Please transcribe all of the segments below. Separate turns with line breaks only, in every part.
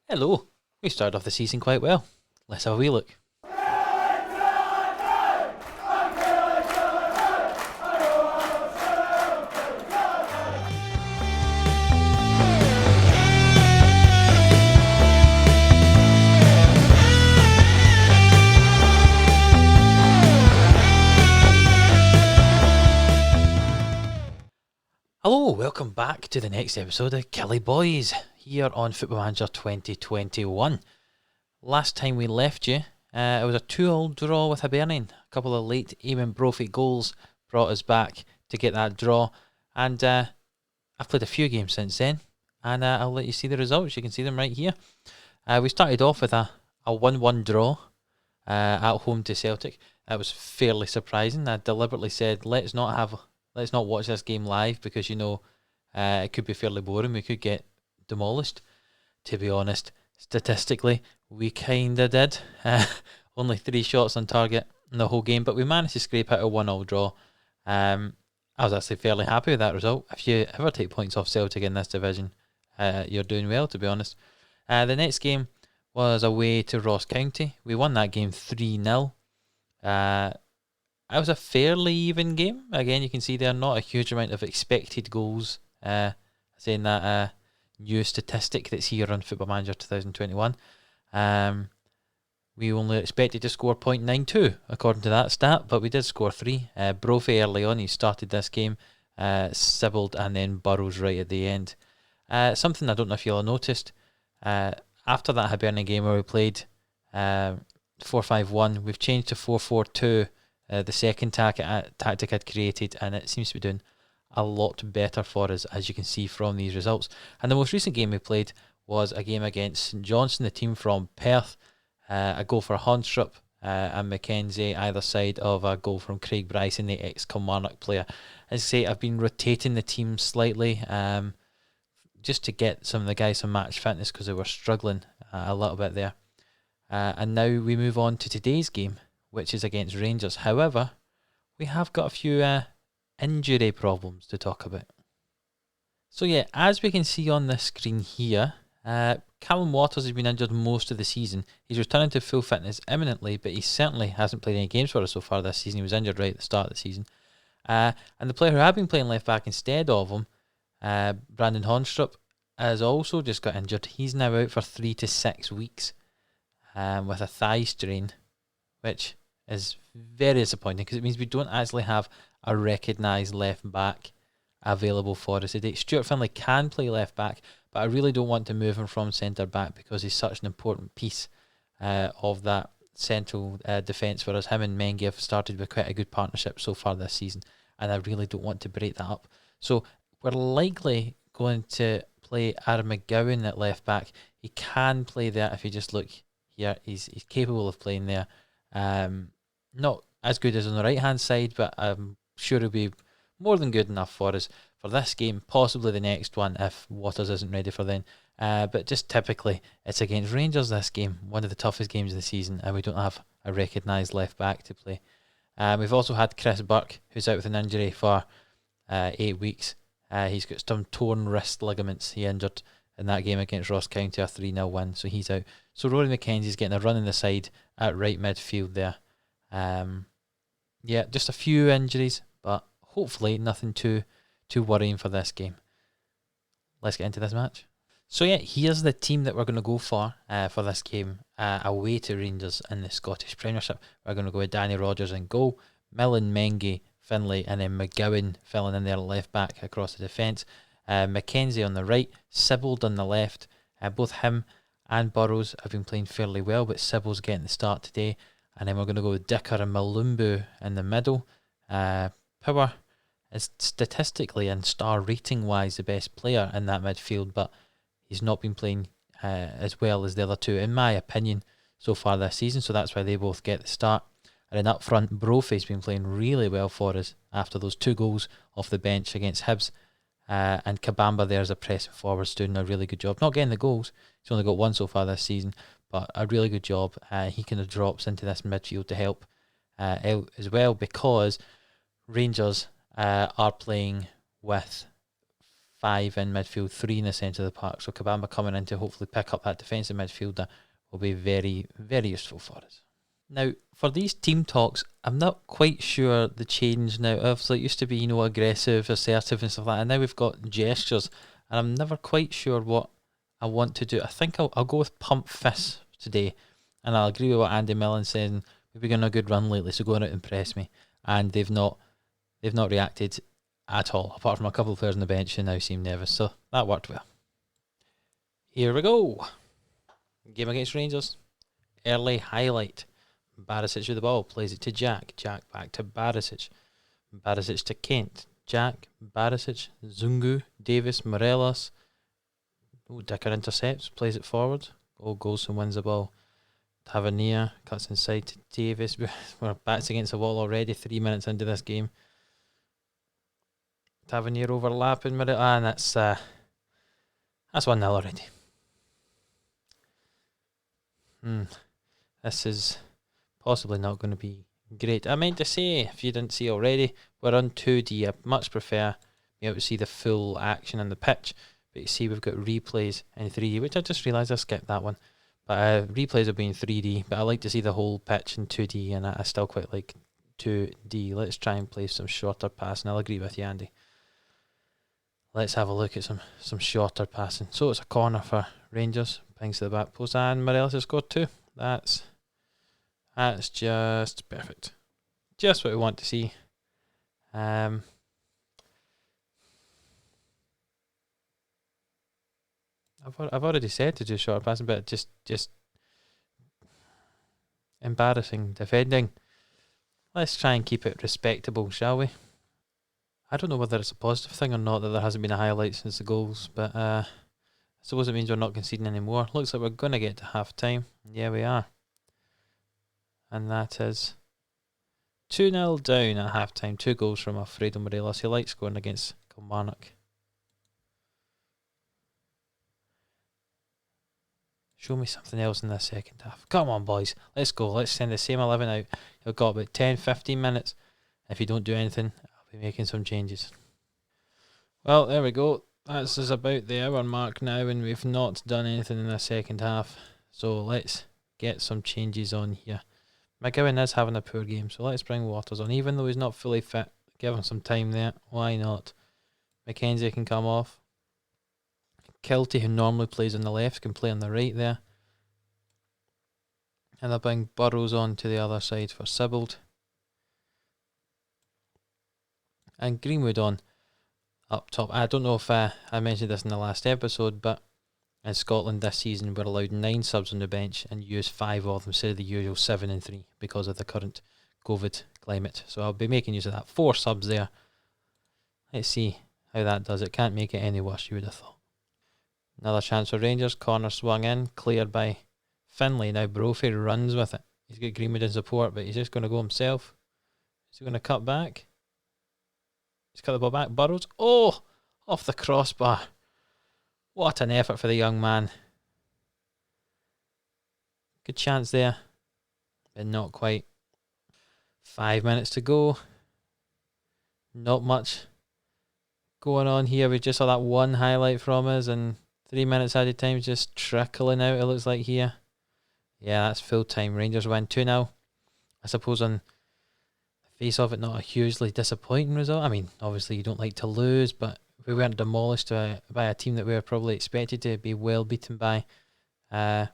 Hello. We started off the season quite well. Let's have a wee look. Hello, welcome back to the next episode of Killie Boys, here on Football Manager 2021. Last time we left you, it was a 2-2 draw with Hibernian. A couple of late Eamon Brophy goals brought us back to get that draw, and I've played a few games since then, and I'll let you see the results. You can see them right here. We started off with a 1-1 draw at home to Celtic. That was fairly surprising. I deliberately said, let's not watch this game live because, it could be fairly boring. We could get demolished. To be honest, statistically, we kind of did. Only 3 shots on target in the whole game, but we managed to scrape out a 1-1 draw. I was actually fairly happy with that result. If you ever take points off Celtic in this division, you're doing well, to be honest. The next game was away to Ross County. We won that game 3-0. It was a fairly even game. Again, you can see there not a huge amount of expected goals. Saying that new statistic that's here on Football Manager 2021. We only expected to score 0.92 according to that stat, but we did score 3. Brophy early on, he started this game, Sybil and then Burrows right at the end. Something I don't know if you'll have noticed, after that Hibernian game where we played 4-5-1, we've changed to 4-4-2. The second tactic I'd created, and it seems to be doing a lot better for us, as you can see from these results. And the most recent game we played was a game against St Johnstone, the team from Perth. A goal for Honstrup and Mackenzie, either side of a goal from Craig Bryson, the ex-Kilmarnock player. As I say, I've been rotating the team slightly just to get some of the guys some match fitness because they were struggling a little bit there. And now we move on to today's game, which is against Rangers. However, we have got a few injury problems to talk about. So yeah, as we can see on the screen here, Callum Waters has been injured most of the season. He's returning to full fitness imminently, but he certainly hasn't played any games for us so far this season. He was injured right at the start of the season. And the player who had been playing left back instead of him, Brandon Honstrup, has also just got injured. He's now out for 3 to 6 weeks with a thigh strain, which is very disappointing because it means we don't actually have a recognised left back available for us today. Stuart Finlay can play left back, but I really don't want to move him from centre back because he's such an important piece of that central defence for us. Him and Mengi have started with quite a good partnership so far this season, and I really don't want to break that up. So we're likely going to play Aaron McGowan at left back. He can play there if you just look here. He's capable of playing there. Not as good as on the right hand side, but I'm sure he'll be more than good enough for us for this game, possibly the next one if Waters isn't ready for then. But just typically, it's against Rangers this game, one of the toughest games of the season, and we don't have a recognised left back to play. We've also had Chris Burke, who's out with an injury for 8 weeks. He's got some torn wrist ligaments he injured in that game against Ross County, a 3-0 win, so he's out. So Rory McKenzie's getting a run in the side at right midfield there. Just a few injuries, but hopefully nothing too worrying for this game. Let's get into this match. So yeah, here's the team that we're going to go for this game away to Rangers in the Scottish Premiership. We're going to go with Danny Rogers in goal, Millen, Mengi, Finlay, and then McGowan filling in there left back across the defence. Mackenzie on the right, Sybil on the left. Both him and Burrows have been playing fairly well, but Sybil's getting the start today. And then we're going to go with Dicker and Malumbu in the middle. Power is statistically and star rating wise the best player in that midfield, but he's not been playing as well as the other two, in my opinion, so far this season. So that's why they both get the start. And then up front, Brophy's been playing really well for us after those 2 goals off the bench against Hibs. And Kabamba there as a pressing forward's doing a really good job. Not getting the goals, he's only got 1 so far this season, but a really good job. He kind of drops into this midfield to help out as well, because Rangers are playing with 5 in midfield, 3 in the centre of the park. So Kabamba coming in to hopefully pick up that defensive midfielder will be very, very useful for us. Now, for these team talks, I'm not quite sure the change now. Obviously, it used to be, aggressive, assertive and stuff like that. And now we've got gestures. And I'm never quite sure what I want to do. I think I'll go with pump fists today. And I'll agree with what Andy Millen's saying. We've been on a good run lately, so go out and impress me. And they've not reacted at all, apart from a couple of players on the bench who now seem nervous. So that worked well. Here we go. Game against Rangers. Early highlight. Barisic with the ball, plays it to Jack. Jack back to Barisic. Barisic to Kent. Jack, Barisic, Zungu, Davis, Morelos. Dicker intercepts, plays it forward. Goes and wins the ball. Tavernier cuts inside to Davis. We're backs against the wall already, 3 minutes into this game. Tavernier overlapping Morelos. And that's 1-0 already. This is possibly not going to be great. I meant to say, if you didn't see already, we're on 2D. I much prefer being able to see the full action on the pitch. But you see we've got replays in 3D, which I just realised I skipped that one. But replays have been 3D, but I like to see the whole pitch in 2D, and I still quite like 2D. Let's try and play some shorter passing. I'll agree with you, Andy. Let's have a look at some shorter passing. So it's a corner for Rangers. Pings to the back post, and Morelos has scored 2. That's just perfect. Just what we want to see. I've already said to do short passing, but just embarrassing defending. Let's try and keep it respectable, shall we? I don't know whether it's a positive thing or not that there hasn't been a highlight since the goals, but I suppose it means we're not conceding anymore. Looks like we're going to get to half time. Yeah, we are. And that is 2-0 down at half time. 2 goals from Alfredo Morelos. He likes scoring against Kilmarnock. Show me something else in this second half. Come on, boys. Let's go. Let's send the same 11 out. You've got about 10-15 minutes. If you don't do anything, I'll be making some changes. Well, there we go. That's about the hour mark now, and we've not done anything in the second half. So let's get some changes on here. McGowan is having a poor game, so let's bring Waters on. Even though he's not fully fit, give him some time there. Why not? Mackenzie can come off. Kiltie, who normally plays on the left, can play on the right there. And they'll bring Burrows on to the other side for Sibbald. And Greenwood on up top. I don't know if I mentioned this in the last episode, but in Scotland this season we're allowed 9 subs on the bench and use 5 of them instead of the usual 7 and 3 because of the current COVID climate. So I'll be making use of that. 4 subs there. Let's see how that does. It can't make it any worse, you would have thought. Another chance for Rangers. Corner swung in, cleared by Finlay. Now Brophy runs with it. He's got Greenwood in support, but he's just going to go himself. Is he going to cut back? He's cut the ball back. Burrows. Oh! Off the crossbar. What an effort for the young man. Good chance there, but not quite. 5 minutes to go. Not much going on here. We just saw that one highlight from us, and 3 minutes added time just trickling out, it looks like here. Yeah, that's full time. Rangers win 2-0. I suppose on the face of it, not a hugely disappointing result. I mean, obviously you don't like to lose, but we weren't demolished by a team that we were probably expected to be well beaten by. The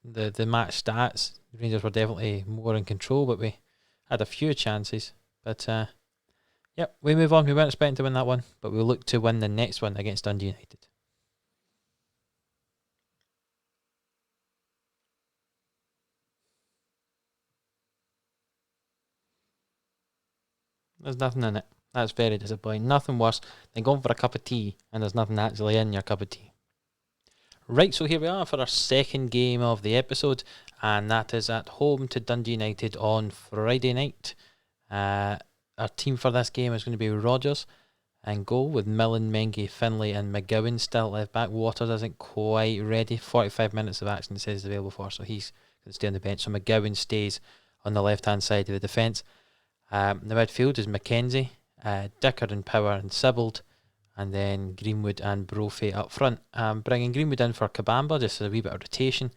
match stats, the Rangers were definitely more in control, but we had a few chances. But yep, we move on. We weren't expecting to win that one, but we'll look to win the next one against Dundee United. There's nothing in it. That's very disappointing. Nothing worse than going for a cup of tea and there's nothing actually in your cup of tea. Right, so here we are for our second game of the episode, and that is at home to Dundee United on Friday night. Our team for this game is going to be Rodgers and goal, with Millen, Mengie, Finlay and McGowan still left back. Waters isn't quite ready. 45 minutes of action it says is available for, so he's going to stay on the bench. So McGowan stays on the left-hand side of the defence. The midfield is Mackenzie, Dicker and Power and Sibbald, and then Greenwood and Brophy up front. Bringing Greenwood in for Kabamba, just a wee bit of rotation.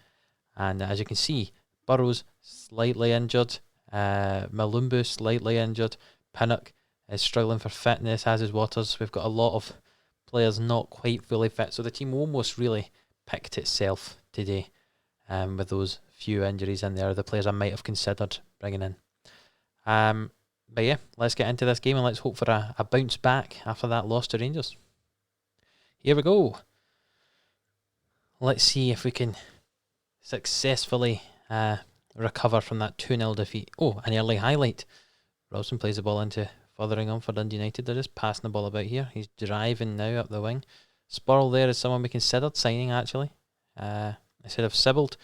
And as you can see, Burrows slightly injured, Malumbu slightly injured, Pinnock is struggling for fitness, as is Waters. We've got a lot of players not quite fully fit, so the team almost really picked itself today with those few injuries in there, the players I might have considered bringing in. But yeah, let's get into this game and let's hope for a bounce back after that loss to Rangers. Here we go. Let's see if we can successfully recover from that 2-0 defeat. Oh, an early highlight. Robson plays the ball into Fotheringham for Dundee United. They're just passing the ball about here. He's driving now up the wing. Sporle there is someone we considered signing, actually. Instead of Sibbald,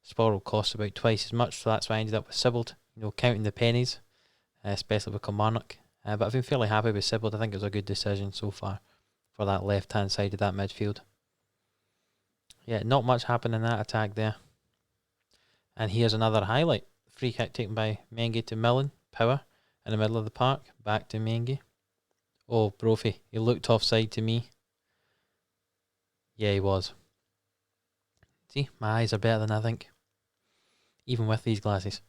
Sporle costs about twice as much, so that's why I ended up with Sibbald. Counting the pennies, especially with Kilmarnock. But I've been fairly happy with Sibbald. I think it was a good decision so far for that left-hand side of that midfield. Yeah, not much happened in that attack there. And here's another highlight. Free kick taken by Mengi to Millen. Power in the middle of the park. Back to Mengi. Oh, Brophy. He looked offside to me. Yeah, he was. See, my eyes are better than I think. Even with these glasses.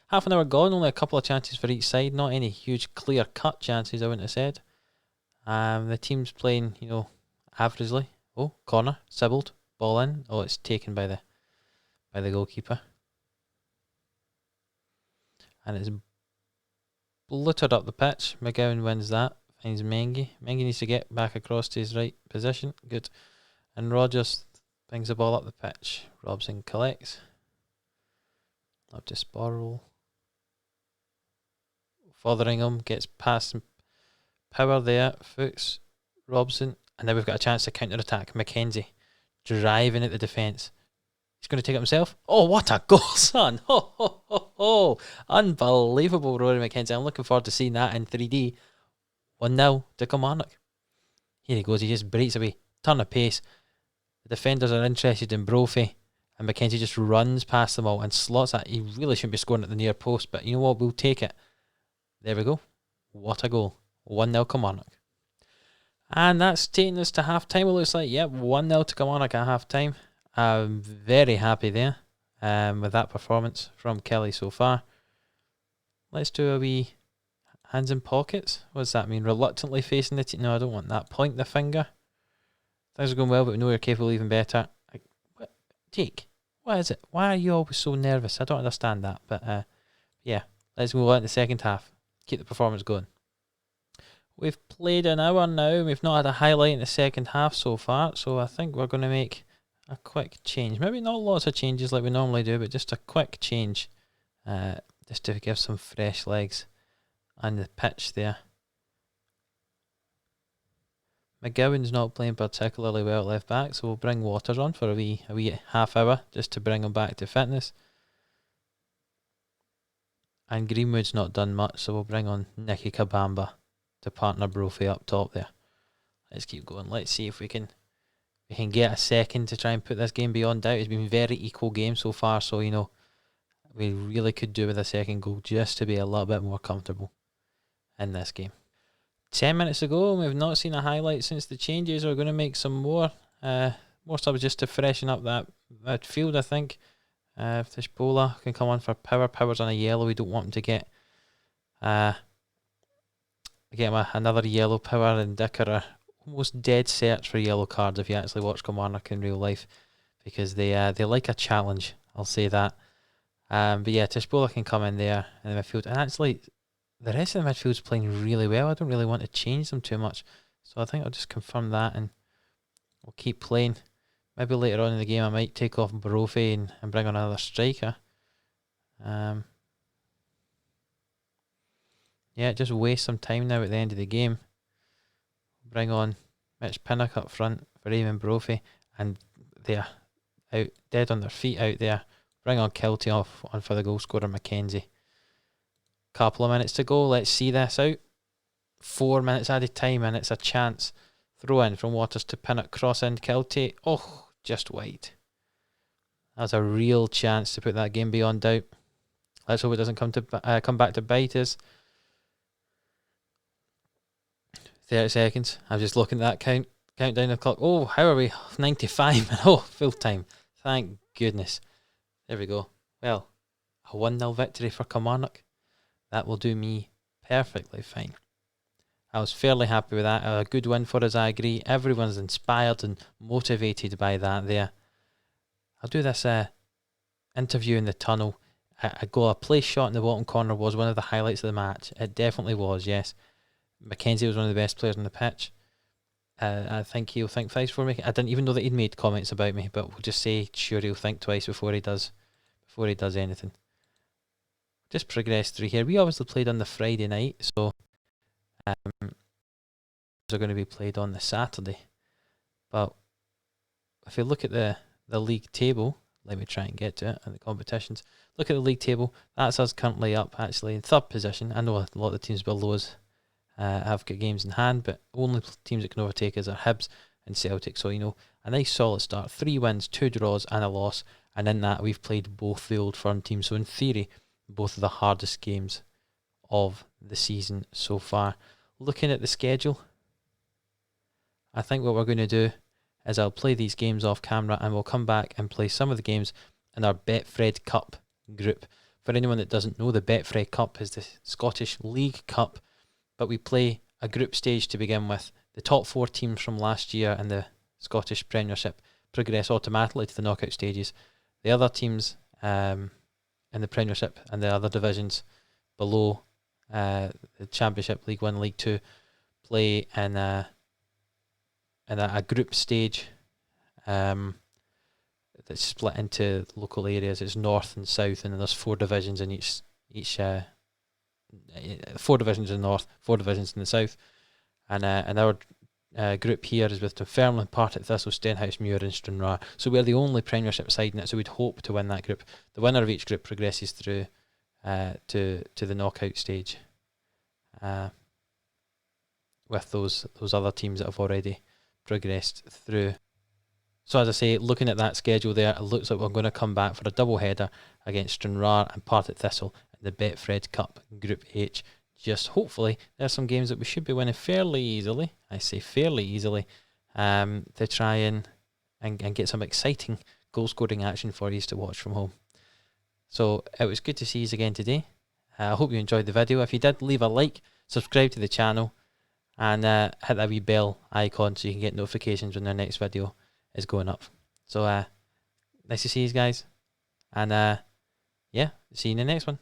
Half an hour gone. Only a couple of chances for each side. Not any huge clear-cut chances, I wouldn't have said. The team's playing, averagely. Oh, corner. Sibbald. Ball in. Oh, it's taken by the goalkeeper. And it's bluttered up the pitch. McGowan wins that. Finds Mengi. Mengi needs to get back across to his right position. Good. And Rogers brings the ball up the pitch. Robson collects. Up to Sporle. Fotheringham gets past Power there. Fuchs. Robson. And now we've got a chance to counter-attack. McKenzie driving at the defence. He's going to take it himself. Oh, what a goal, son. Ho, ho, ho, ho. Unbelievable, Rory McKenzie. I'm looking forward to seeing that in 3D. 1-0 to Kilmarnock. Here he goes. He just breaks away. Turn of pace. The defenders are interested in Brophy. And McKenzie just runs past them all and slots that. He really shouldn't be scoring at the near post. But you know what? We'll take it. There we go. What a goal. 1-0 Kilmarnock. And that's taking us to half-time. It looks like, 1-0 to Kilmarnock at half-time. I'm very happy there with that performance from Killie so far. Let's do a wee hands in pockets. What does that mean? Reluctantly facing the team. No, I don't want that. Point the finger. Things are going well, but we know you're capable of even better. Jake, what is it? Why are you always so nervous? I don't understand that. But let's go on to the second half. Keep the performance going. We've played an hour now. We've not had a highlight in the second half so far. So I think we're going to make a quick change. Maybe not lots of changes like we normally do, but just a quick change. Just to give some fresh legs on the pitch there. McGowan's not playing particularly well at left back, so we'll bring Waters on for a wee half hour just to bring him back to fitness. And Greenwood's not done much, so we'll bring on Nicky Kabamba to partner Brophy up top there. Let's keep going. Let's see if we can get a second to try and put this game beyond doubt. It's been a very equal game so far, so we really could do with a second goal just to be a little bit more comfortable in this game. 10 minutes ago, we've not seen a highlight since the changes. We're going to make some more subs just to freshen up that midfield, I think. If Tishbola can come on for Power. Power's on a yellow. We don't want him to get another yellow. Power and Dicker are almost dead set for yellow cards if you actually watch Kilmarnock in real life, because they like a challenge, I'll say that. But yeah, Tishbola can come in there in the midfield, and actually the rest of the midfield's playing really well. I don't really want to change them too much, so I think I'll just confirm that and we'll keep playing. Maybe later on in the game I might take off Brophy and bring on another striker. Just waste some time now at the end of the game. Bring on Mitch Pinnock up front for Eamon Brophy, and they're out dead on their feet out there. Bring on Kiltie on for the goal scorer McKenzie. Couple of minutes to go. Let's see this out. 4 minutes added time, and it's a chance. Throw in from Waters to Pinnock, cross in Kiltie. Oh, just wide. That's a real chance to put that game beyond doubt. Let's hope it doesn't come back to bite us. 30 seconds. I was just looking at that countdown the clock. Oh, how are we? 95. Oh, full time. Thank goodness. There we go. Well, a 1-0 victory for Kilmarnock. That will do me perfectly fine. I was fairly happy with that. A good win for us, I agree. Everyone's inspired and motivated by that there. I'll do this interview in the tunnel. A goal, a place shot in the bottom corner was one of the highlights of the match. It definitely was, yes. Mackenzie was one of the best players on the pitch. I think he'll think twice before making. I didn't even know that he'd made comments about me, but we'll just say sure he'll think twice before he does anything. Just progress through here. We obviously played on the Friday night, so are going to be played on the Saturday. But if you look at the league table, let me try and get to it, and the competitions. Look at the league table. That's us currently up actually in third position. I know a lot of the teams below us have got games in hand, but only teams that can overtake us are Hibs and Celtic. So, you know, a nice solid start. 3 wins, 2 draws and a loss. And in that, we've played both the Old Firm teams. So in theory, both of the hardest games of the season so far. Looking at the schedule, I think what we're going to do is I'll play these games off camera and we'll come back and play some of the games in our Betfred Cup group. For anyone that doesn't know, the Betfred Cup is the Scottish League Cup, but we play a group stage to begin with. The top 4 teams from last year in the Scottish Premiership progress automatically to the knockout stages. The other teams in the Premiership and the other divisions below the Championship, League 1, League 2 play in a group stage that's split into local areas. It's north and south, and then there's 4 divisions in each 4 divisions in the north, 4 divisions in the south, and our group here is with Dunfermline, Partick Thistle, Stenhouse Muir and Stranraer. So we're the only Premiership side in it, so we'd hope to win that group. The winner of each group progresses through to the knockout stage with those other teams that have already progressed through. So as I say, looking at that schedule there, it looks like we're going to come back for a double header against Stranraer and Partick Thistle in the Betfred Cup Group H. Just hopefully there's some games that we should be winning fairly easily. I say fairly easily, to try and get some exciting goal scoring action for you to watch from home. So it was good to see you again today. I hope you enjoyed the video. If you did, leave a like, subscribe to the channel, and hit that wee bell icon so you can get notifications when the next video is going up. So nice to see you guys, and yeah, see you in the next one.